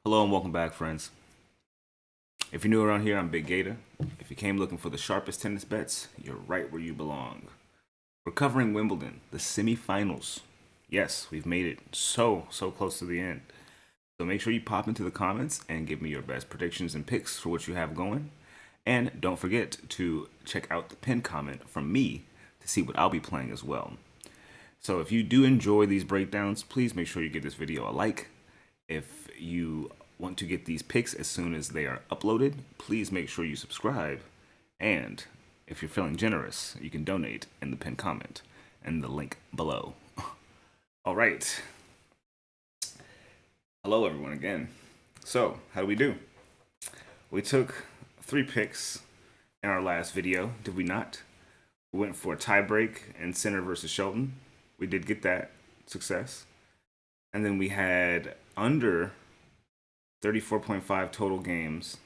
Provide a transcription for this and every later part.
Hello and welcome back, friends. If you're new around here, I'm Big Gatah. If you came looking for the sharpest tennis bets, you're right where you belong. We're covering Wimbledon, the semifinals. Yes, we've made it so close to the end. So make sure you pop into the comments and give me your best predictions and picks for what you have going. And don't forget to check out the pinned comment from me to see what I'll be playing as well. So if you do enjoy these breakdowns, please make sure you give this video a like. If you want to get these picks as soon as they are uploaded, please make sure you subscribe. And if you're feeling generous, you can donate in the pinned comment and the link below. All right. Hello, everyone, again. So, how do we do? We took 3 picks in our last video, did we not? We went for a tiebreak and Sinner versus Shelton. We did get that success. And then we had under 34.5 total games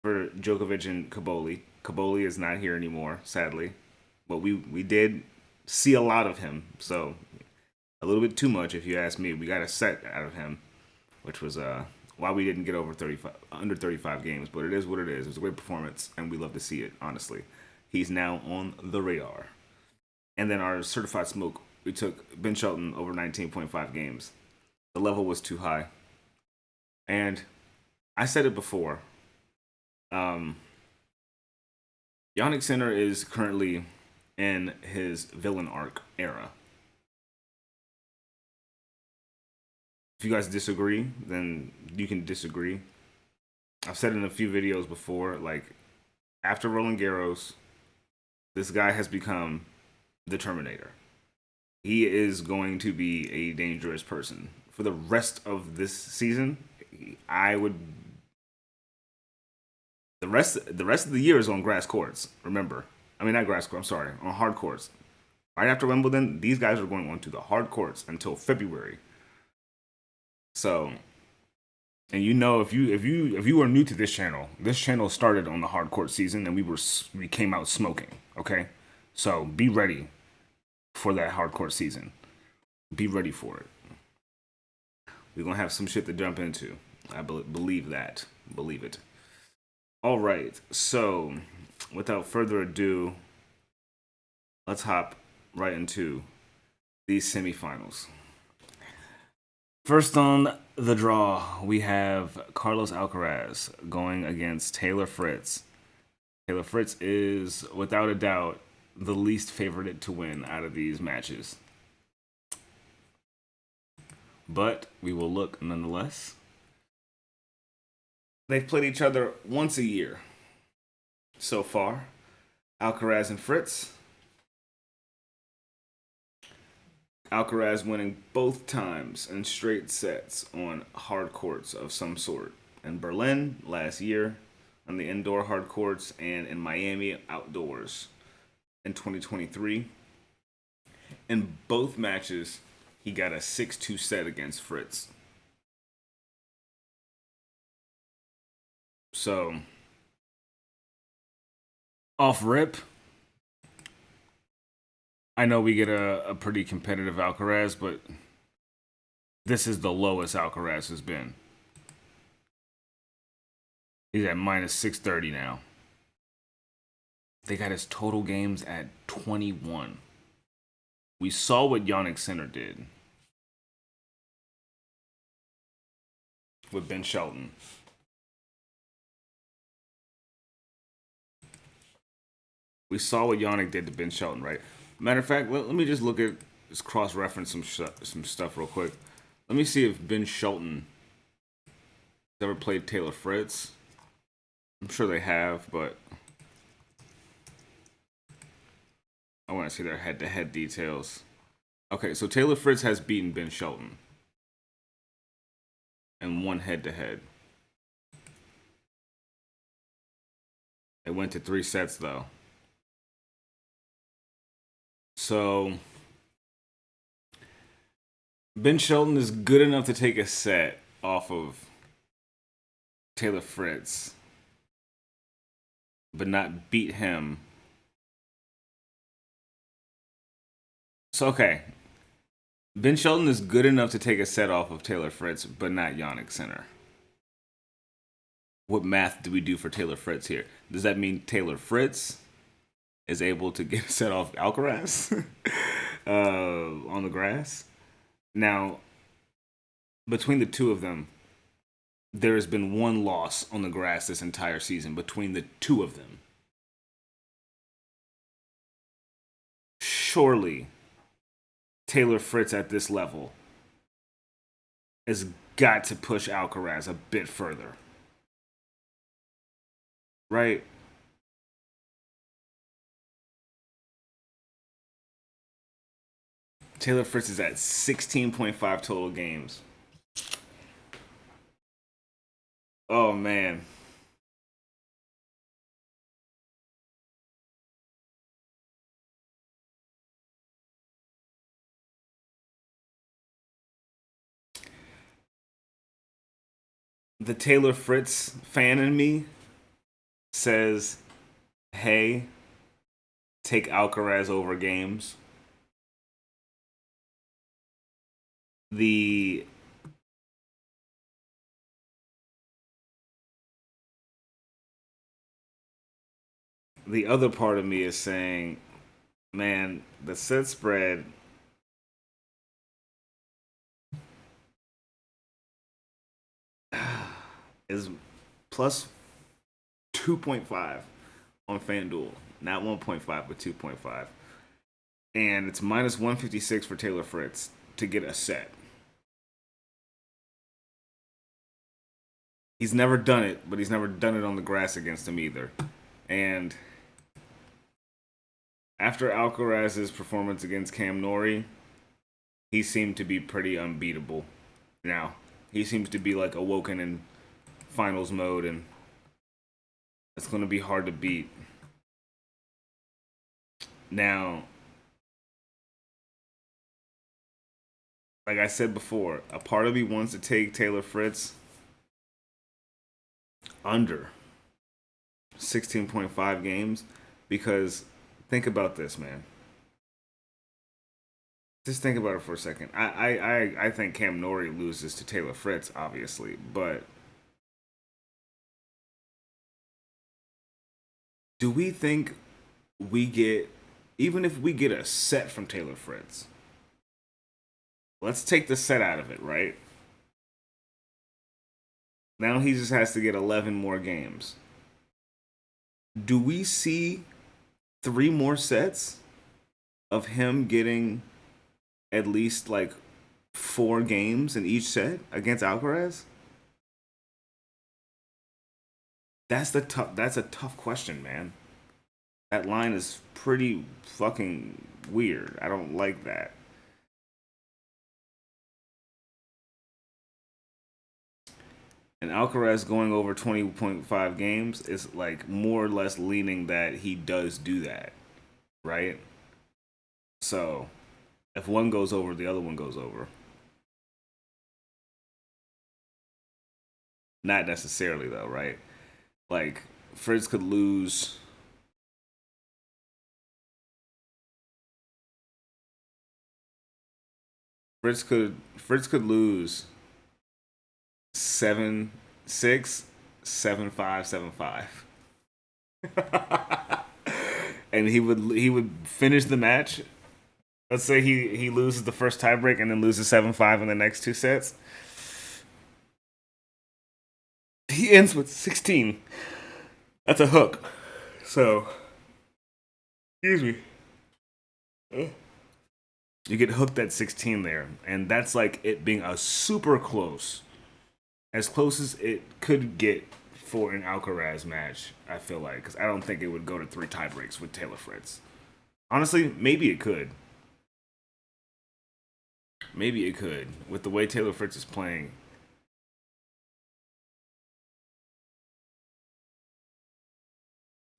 for Djokovic and Caboli. Caboli is not here anymore, sadly. But we did see a lot of him, so a little bit too much if you ask me. We got a set out of him, which was why we didn't get under 35 games, but it is what it is. It was a great performance, and we love to see it, honestly. He's now on the radar. And then our certified smoke, we took Ben Shelton over 19.5 games. The level was too high. And I said it before. Jannik Sinner is currently in his villain arc era. If you guys disagree, then you can disagree. I've said in a few videos before, like, after Roland Garros, this guy has become the Terminator. He is going to be a dangerous person. For the rest of this season, the rest of the year is on grass courts, remember. I mean, not grass courts, I'm sorry, on hard courts. Right after Wimbledon, these guys are going on to the hard courts until February. So, and you know, if you are new to this channel started on the hard court season, and we came out smoking, okay? So be ready for that hard court season. Be ready for it. We're gonna have some shit to jump into. I believe that. Believe it. All right. So, without further ado, let's hop right into these semifinals. First on the draw, we have Carlos Alcaraz going against Taylor Fritz. Taylor Fritz is, without a doubt, the least favorite to win out of these matches. But we will look nonetheless. They've played each other once a year so far. Alcaraz and Fritz. Alcaraz winning both times in straight sets on hard courts of some sort. In Berlin last year on the indoor hard courts, and in Miami outdoors in 2023. In both matches, he got a 6-2 set against Fritz. So, off rip, I know we get a pretty competitive Alcaraz, but this is the lowest Alcaraz has been. He's at minus 630 now. They got his total games at 21. We saw what Jannik Sinner did with Ben Shelton. We saw what Jannik did to Ben Shelton, right? Matter of fact, let me just look at, just cross-reference some stuff real quick. Let me see if Ben Shelton has ever played Taylor Fritz. I'm sure they have, but I want to see their head-to-head details. Okay, so Taylor Fritz has beaten Ben Shelton in one head-to-head. It went to 3 sets, though. So, Ben Shelton is good enough to take a set off of Taylor Fritz, but not beat him. So, okay. Ben Shelton is good enough to take a set off of Taylor Fritz, but not Yannick Sinner. What math do we do for Taylor Fritz here? Does that mean Taylor Fritz is able to get a set off Alcaraz on the grass? Now, between the two of them, there has been one loss on the grass this entire season between the two of them. Surely, Taylor Fritz at this level has got to push Alcaraz a bit further. Right? Taylor Fritz is at 16.5 total games. Oh, man. The Taylor Fritz fan in me says, hey, take Alcaraz over games. The other part of me is saying, man, the set spread is plus 2.5 on FanDuel. Not 1.5, but 2.5. And it's minus 156 for Taylor Fritz to get a set. He's never done it, but he's never done it on the grass against him either. And after Alcaraz's performance against Cam Norrie, he seemed to be pretty unbeatable. Now, he seems to be like awoken in finals mode, and it's going to be hard to beat. Now, like I said before, a part of me wants to take Taylor Fritz under 16.5 games because think about this, man. Just think about it for a second. I think Cam Norrie loses to Taylor Fritz, obviously, but do we think we get, even if we get a set from Taylor Fritz, let's take the set out of it, right? Now he just has to get 11 more games. Do we see 3 more sets of him getting at least like 4 games in each set against Alcaraz? That's a tough question, man. That line is pretty fucking weird. I don't like that. And Alcaraz going over 20.5 games is like more or less leaning that he does do that, right? So if one goes over, the other one goes over. Not necessarily though, right? Like Fritz could lose. Fritz could lose 7-6, 7-5, 7-5. And he would finish the match. Let's say he loses the first tiebreak and then loses 7-5 in the next 2 sets. He ends with 16. That's a hook. So, excuse me. You get hooked at 16 there, and that's like it being a super close, as close as it could get for an Alcaraz match. I feel like because I don't think it would go to 3 tiebreaks with Taylor Fritz. Honestly, maybe it could. Maybe it could with the way Taylor Fritz is playing.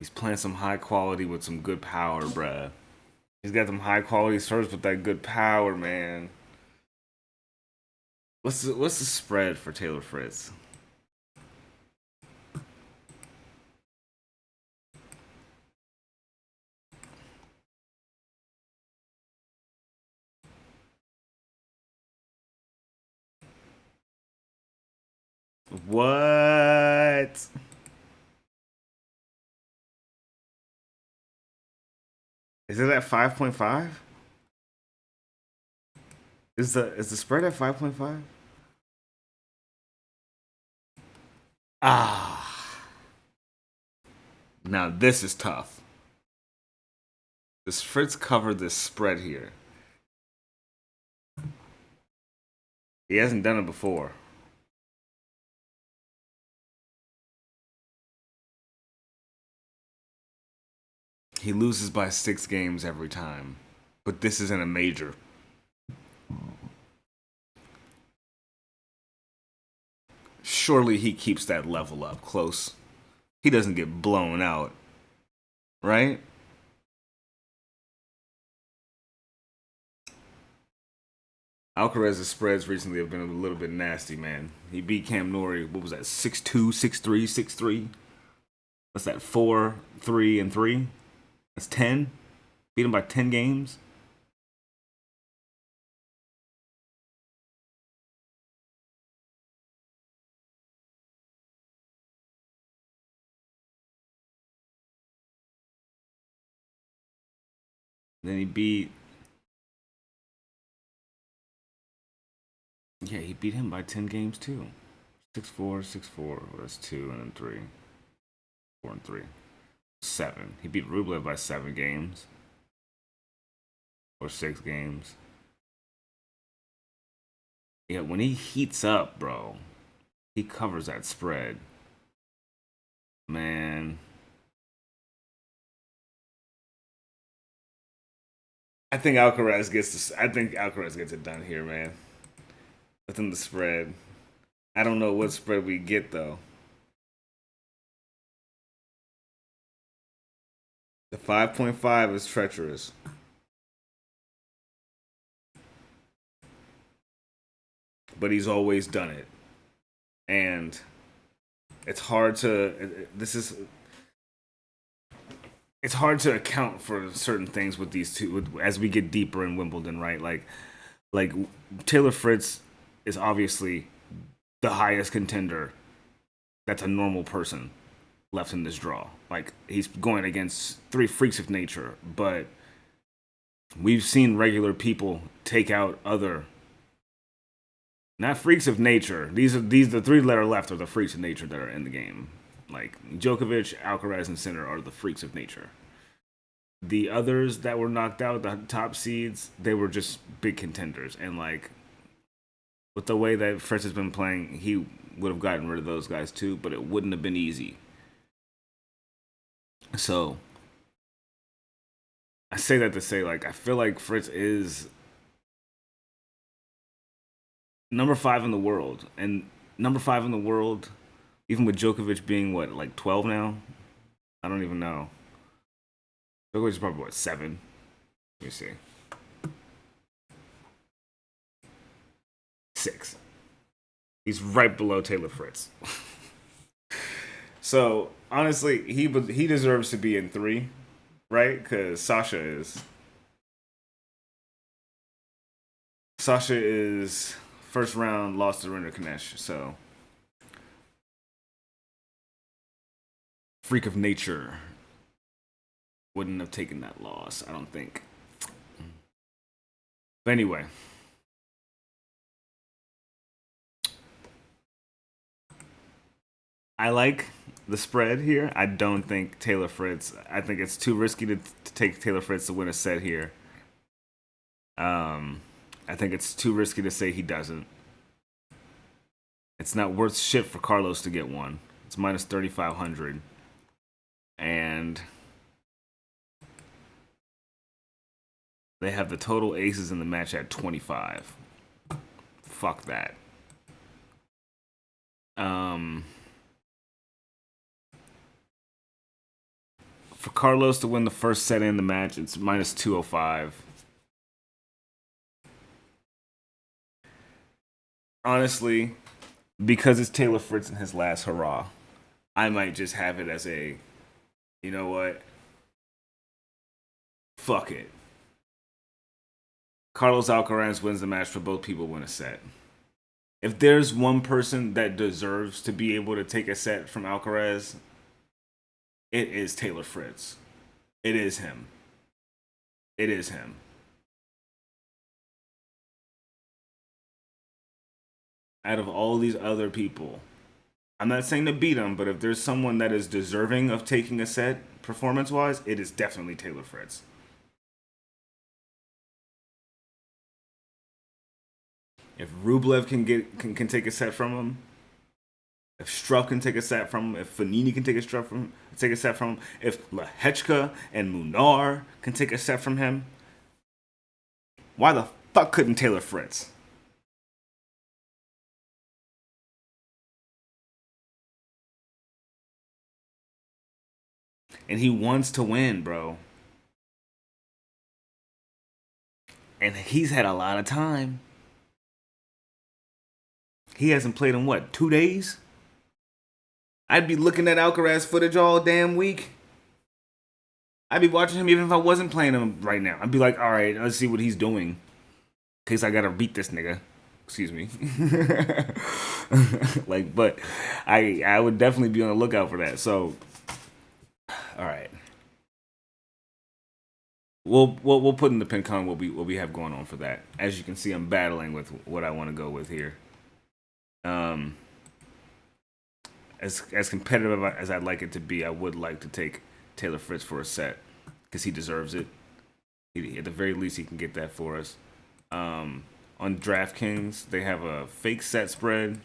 He's playing some high quality with some good power, bruh. He's got some high quality serves with that good power, man. What's the spread for Taylor Fritz? What? Is it at 5.5? Is the spread at 5.5? Ah. Now this is tough. Does Fritz cover this spread here? He hasn't done it before. He loses by 6 games every time. But this isn't a major. Surely he keeps that level up close. He doesn't get blown out, right? Alcaraz's spreads recently have been a little bit nasty, man. He beat Cam Nori, what was that, 6-2, 6-3, 6-3? What's that, 4, 3, and 3? That's 10? Beat him by 10 games? Then he beat. Yeah, he beat him by 10 games too. 6-4, 6-4. That's 2 and then 3. 4 and 3. 7. He beat Rublev by 7 games. Or 6 games. Yeah, when he heats up, bro, he covers that spread. Man. I think Alcaraz gets it done here, man. Within the spread. I don't know what spread we get though. The 5.5 is treacherous. But he's always done it. And it's hard to this is it's hard to account for certain things with these two as we get deeper in Wimbledon, right? Like Taylor Fritz is obviously the highest contender that's a normal person left in this draw. Like he's going against 3 freaks of nature, but we've seen regular people take out other not freaks of nature. These the 3 that are left are the freaks of nature that are in the game. Like Djokovic, Alcaraz, and Sinner are the freaks of nature. The others that were knocked out, the top seeds, they were just big contenders. And like with the way that Fritz has been playing, he would have gotten rid of those guys too, but it wouldn't have been easy. So I say that to say, like, I feel like Fritz is number 5 in the world, and number 5 in the world, even with Djokovic being what, like 12 now. I don't even know. Djokovic is probably what, 7. Let me see. 6. He's right below Taylor Fritz. So honestly, he deserves to be in 3, right? Because Sasha is first round lost to Rinner Kanesh. So freak of nature wouldn't have taken that loss, I don't think. But anyway, I like the spread here. I don't think Taylor Fritz. I think it's too risky to take Taylor Fritz to win a set here. Um, I think it's too risky to say he doesn't. It's not worth shit for Carlos to get one. It's minus 3,500, and they have the total aces in the match at 25. Fuck that. For Carlos to win the first set in the match, it's minus 205. Honestly, because it's Taylor Fritz in his last hurrah, I might just have it as a, you know what? Fuck it. Carlos Alcaraz wins the match for both people win a set. If there's one person that deserves to be able to take a set from Alcaraz, it is Taylor Fritz. It is him. It is him. Out of all these other people, I'm not saying to beat him, but if there's someone that is deserving of taking a set performance wise, it is definitely Taylor Fritz. If Rublev can take a set from him, if Struff can take a set from him, if Fanini can take a set from him, if Lehechka and Munar can take a set from him, why the fuck couldn't Taylor Fritz? And he wants to win, bro. And he's had a lot of time. He hasn't played in what, 2 days? I'd be looking at Alcaraz footage all damn week. I'd be watching him even if I wasn't playing him right now. I'd be like, all right, let's see what he's doing. In case I gotta beat this nigga. Excuse me. Like, but I would definitely be on the lookout for that. So, all right. We'll put in the pin con what we have going on for that. As you can see, I'm battling with what I want to go with here. As competitive as I'd like it to be, I would like to take Taylor Fritz for a set because he deserves it. At the very least, he can get that for us. On DraftKings, they have a fake set spread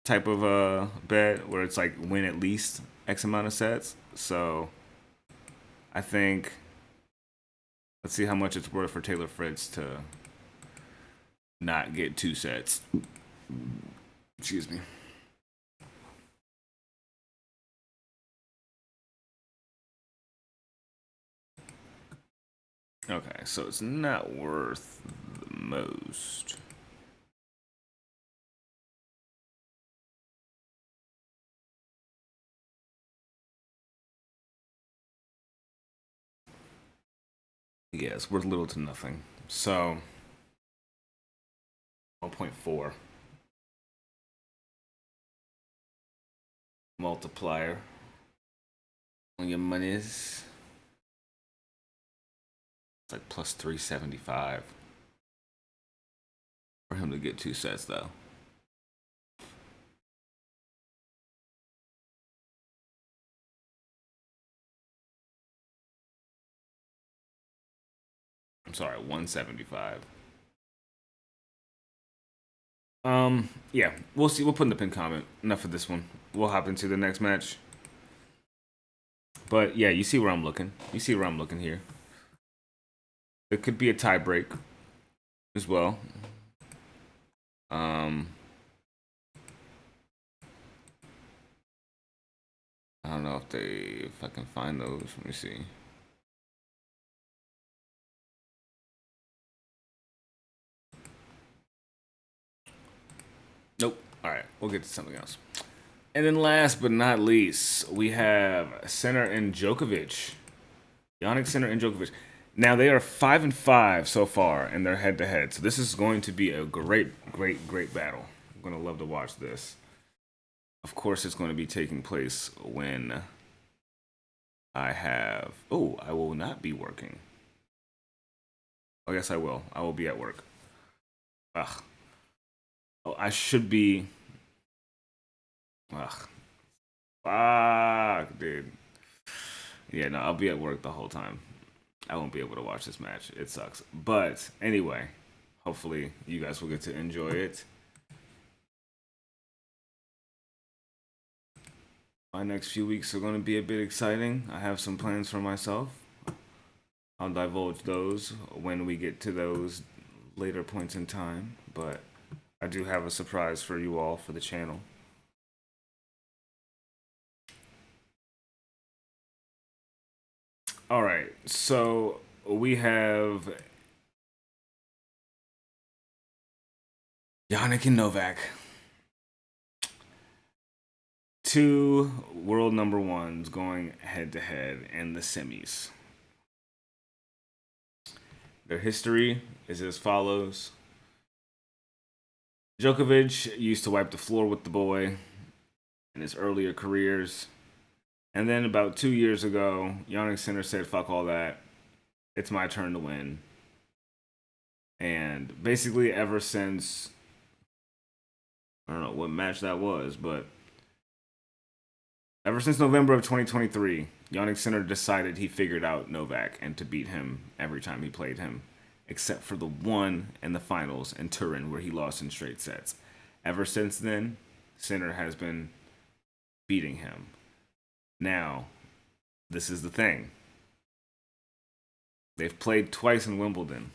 type of bet where it's like win at least X amount of sets. So I think let's see how much it's worth for Taylor Fritz to not get 2 sets. Excuse me. Okay, so it's not worth the most. Yeah, it's worth little to nothing. So 1.4 multiplier on your monies. It's like plus 375 for him to get 2 sets, though. I'm sorry, 175. Yeah, we'll see. We'll put in the pin comment. Enough of this one. We'll hop into the next match. But yeah, you see where I'm looking. You see where I'm looking here. It could be a tie break as well. I don't know if I can find those. Let me see. Nope. All right, we'll get to something else. And then last but not least, we have Sinner and Djokovic. Jannik Sinner and Djokovic. Now they are 5-5 so far in their head-to-head. So this is going to be a great battle. I'm gonna love to watch this. Of course, it's going to be taking place when I have. Oh, I will not be working. Oh, yes, I will. I will be at work. Ugh. Oh, I should be. Ugh. Fuck, dude. Yeah, no, I'll be at work the whole time. I won't be able to watch this match. It sucks. But anyway, hopefully you guys will get to enjoy it. My next few weeks are going to be a bit exciting. I have some plans for myself. I'll divulge those when we get to those later points in time. But I do have a surprise for you all for the channel. All right, so we have Jannik and Novak. 2 world number 1s going head to head in the semis. Their history is as follows. Djokovic used to wipe the floor with the boy in his earlier careers. And then about 2 years ago, Jannik Sinner said, fuck all that. It's my turn to win. And basically, ever since, I don't know what match that was, but ever since November of 2023, Jannik Sinner decided he figured out Novak and to beat him every time he played him, except for the one in the finals in Turin where he lost in straight sets. Ever since then, Sinner has been beating him. Now, this is the thing. They've played twice in Wimbledon.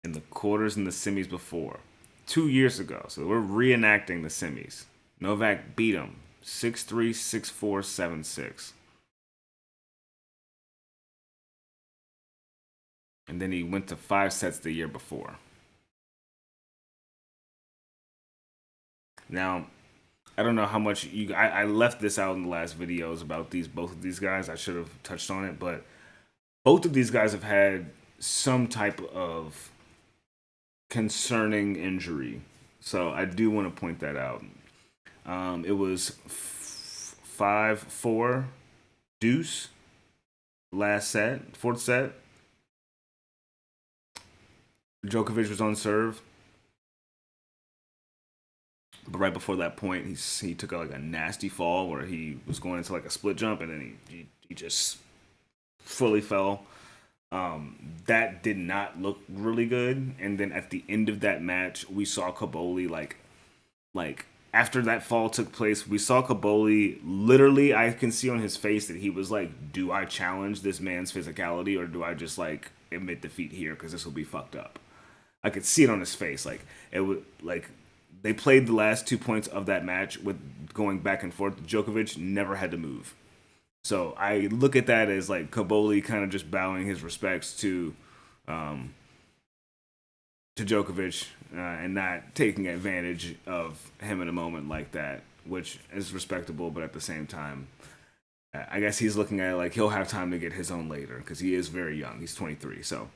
In the quarters and the semis before. 2 years ago. So we're reenacting the semis. Novak beat him 6-3, 6-4, 7-6. And then he went to 5 sets the year before. Now, I don't know how much you. I left this out in the last videos about both of these guys. I should have touched on it, but both of these guys have had some type of concerning injury. So I do want to point that out. It was 5-4 deuce last set, fourth set. Djokovic was on serve. But right before that point, he took like a nasty fall where he was going into like a split jump, and then he just fully fell. That did not look really good. And then at the end of that match, we saw Caboli like after that fall took place, we saw Caboli literally. I can see on his face that he was like, "Do I challenge this man's physicality, or do I just like admit defeat here because this will be fucked up?" I could see it on his face. Like it would like. They played the last 2 points of that match with going back and forth. Djokovic never had to move. So I look at that as like Caboli kind of just bowing his respects to Djokovic and not taking advantage of him in a moment like that, which is respectable, but at the same time, I guess he's looking at it like he'll have time to get his own later because he is very young. He's 23. So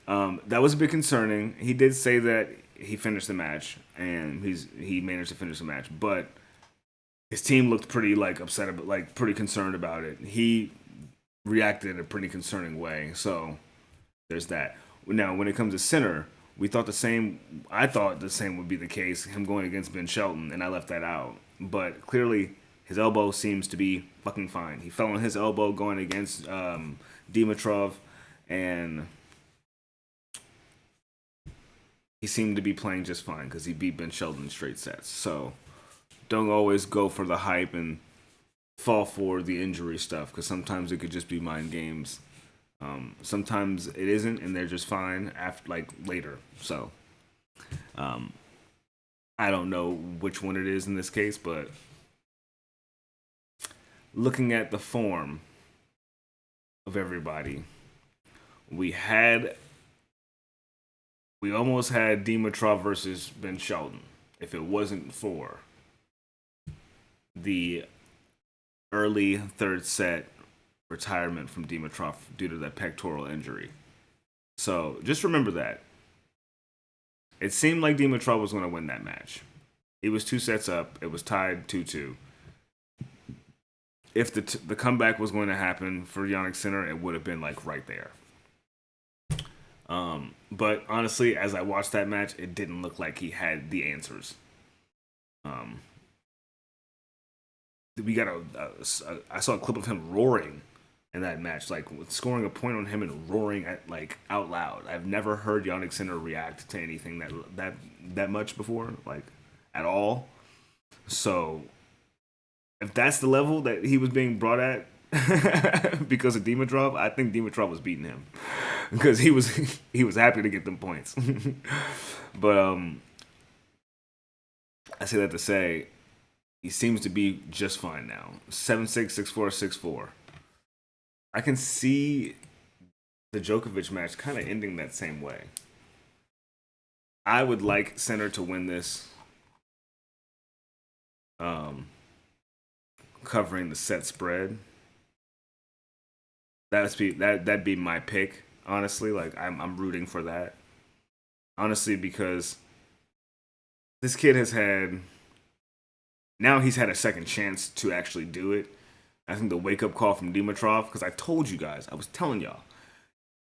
that was a bit concerning. He did say that he finished the match and he managed to finish the match, but his team looked pretty like upset about, like pretty concerned about it. He reacted in a pretty concerning way. So there's that. Now, when it comes to Sinner, we thought the same. I thought the same would be the case. Him going against Ben Shelton, and I left that out. But clearly, his elbow seems to be fucking fine. He fell on his elbow going against Dimitrov, and he seemed to be playing just fine because he beat Ben Shelton in straight sets. So don't always go for the hype and fall for the injury stuff because sometimes it could just be mind games. Sometimes it isn't, and they're just fine after like later. So I don't know which one it is in this case, but looking at the form of everybody, we almost had Dimitrov versus Ben Shelton if it wasn't for the early third set retirement from Dimitrov due to that pectoral injury. So just remember that. It seemed like Dimitrov was going to win that match. He was 2 sets up. It was tied 2-2. If the comeback was going to happen for Jannik Sinner, it would have been like right there. But honestly, as I watched that match, it didn't look like he had the answers. We got I saw a clip of him roaring in that match, like scoring a point on him and roaring at like out loud. I've never heard Jannik Sinner react to anything that much before, like at all. So if that's the level that he was being brought at because of Dimitrov, I think Dimitrov was beating him because he was happy to get them points. But I say that to say he seems to be just fine now. 7-6, 6-4, 6-4. I can see the Djokovic match kind of ending that same way. I would like Sinner to win this, covering the set spread. That'd be my pick. honestly. Like I'm rooting for that. Honestly, because this kid has had now he's had a second chance to actually do it. I think the wake up call from Dimitrov, because I told you guys, I was telling y'all,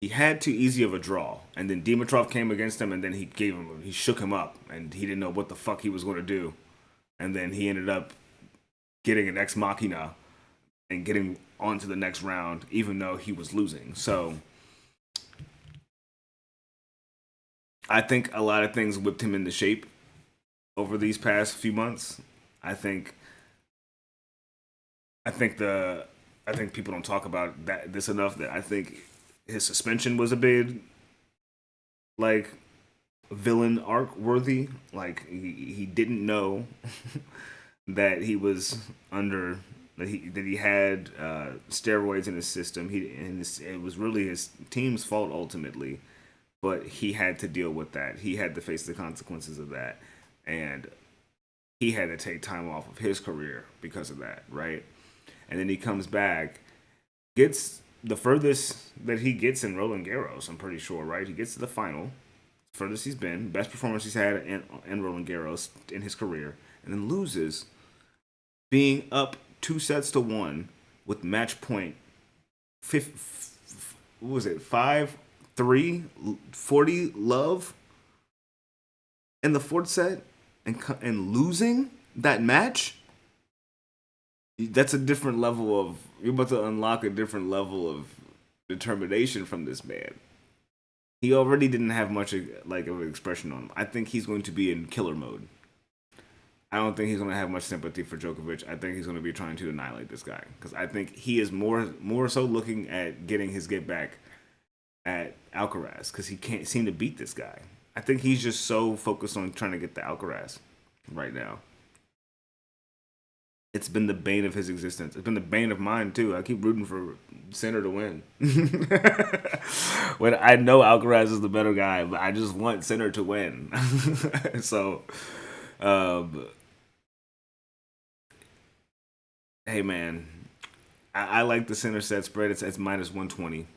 he had too easy of a draw, and then Dimitrov came against him, and then he shook him up, and he didn't know what the fuck he was going to do, and then he ended up getting an ex machina and getting on to the next round, even though he was losing. So I think a lot of things whipped him into shape over these past few months. I think I think the I think people don't talk about this enough. That I think his suspension was a bit like villain arc worthy. Like he didn't know that he was under that he had steroids in his system. It was really his team's fault ultimately, but he had to deal with that. He had to face the consequences of that, and he had to take time off of his career because of that, right? And then he comes back, gets the furthest that he gets in Roland Garros. I'm pretty sure, right? He gets to the final, furthest he's been, best performance he's had in Roland Garros in his career, and then loses, being up 2-1 with match point. What was it? 5-3, 40 love in the fourth set, and losing that match. That's a different level of you're about to unlock a different level of determination from this man. He already didn't have much of an expression on him. I think he's going to be in killer mode. I don't think he's going to have much sympathy for Djokovic. I think he's going to be trying to annihilate this guy because I think he is more so looking at getting his get back at Alcaraz because he can't seem to beat this guy. I think he's just so focused on trying to get the Alcaraz right now. It's been the bane of his existence. It's been the bane of mine too. I keep rooting for Sinner to win. When I know Alcaraz is the better guy, but I just want Sinner to win. So, hey man, I like the Sinner set spread. It's -120.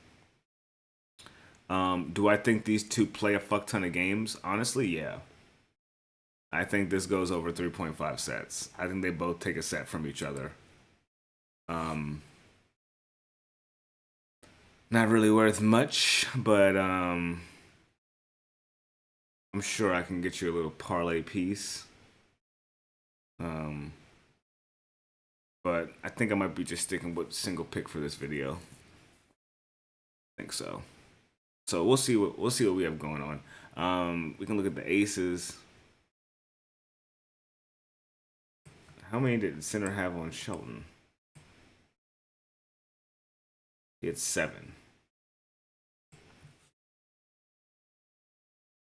Do I think these two play a fuck ton of games? Honestly, yeah. I think this goes over 3.5 sets. I think they both take a set from each other. Not really worth much, but I'm sure I can get you a little parlay piece. But I think I might be just sticking with single pick for this video. I think so. So we'll see what we have going on. We can look at the aces. How many did Sinner have on Shelton? He had 7.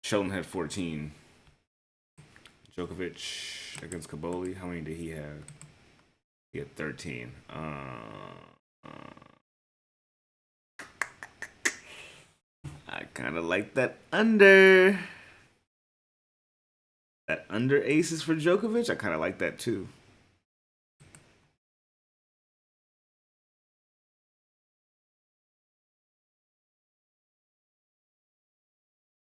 Shelton had 14. Djokovic against Kaboli, how many did he have? He had 13. I kind of like that under. That under aces for Djokovic, I kind of like that too.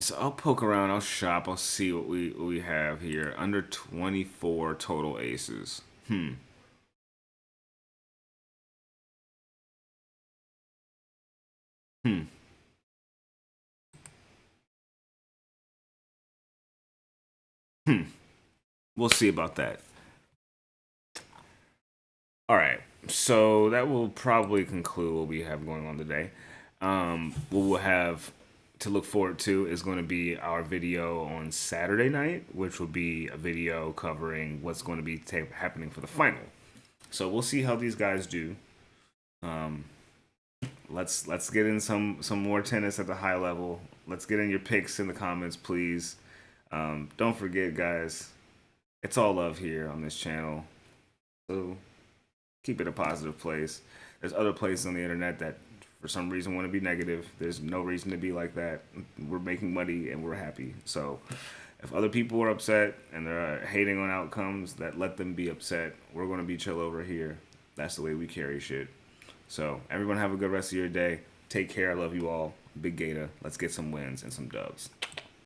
So I'll poke around, I'll shop, I'll see what we have here. Under 24 total aces. Hmm. We'll see about that. All right. So that will probably conclude what we have going on today. What we'll have to look forward to is going to be our video on Saturday night, which will be a video covering what's going to be happening for the final. So we'll see how these guys do. Let's get in some more tennis at the high level. Let's get in your picks in the comments, please. Don't forget, guys, it's all love here on this channel. So keep it a positive place. There's other places on the internet that for some reason want to be negative. There's no reason to be like that. We're making money and we're happy. So if other people are upset and they're hating on outcomes, that let them be upset. We're going to be chill over here. That's the way we carry shit. So everyone have a good rest of your day. Take care. I love you all. Big Gatah. Let's get some wins and some dubs.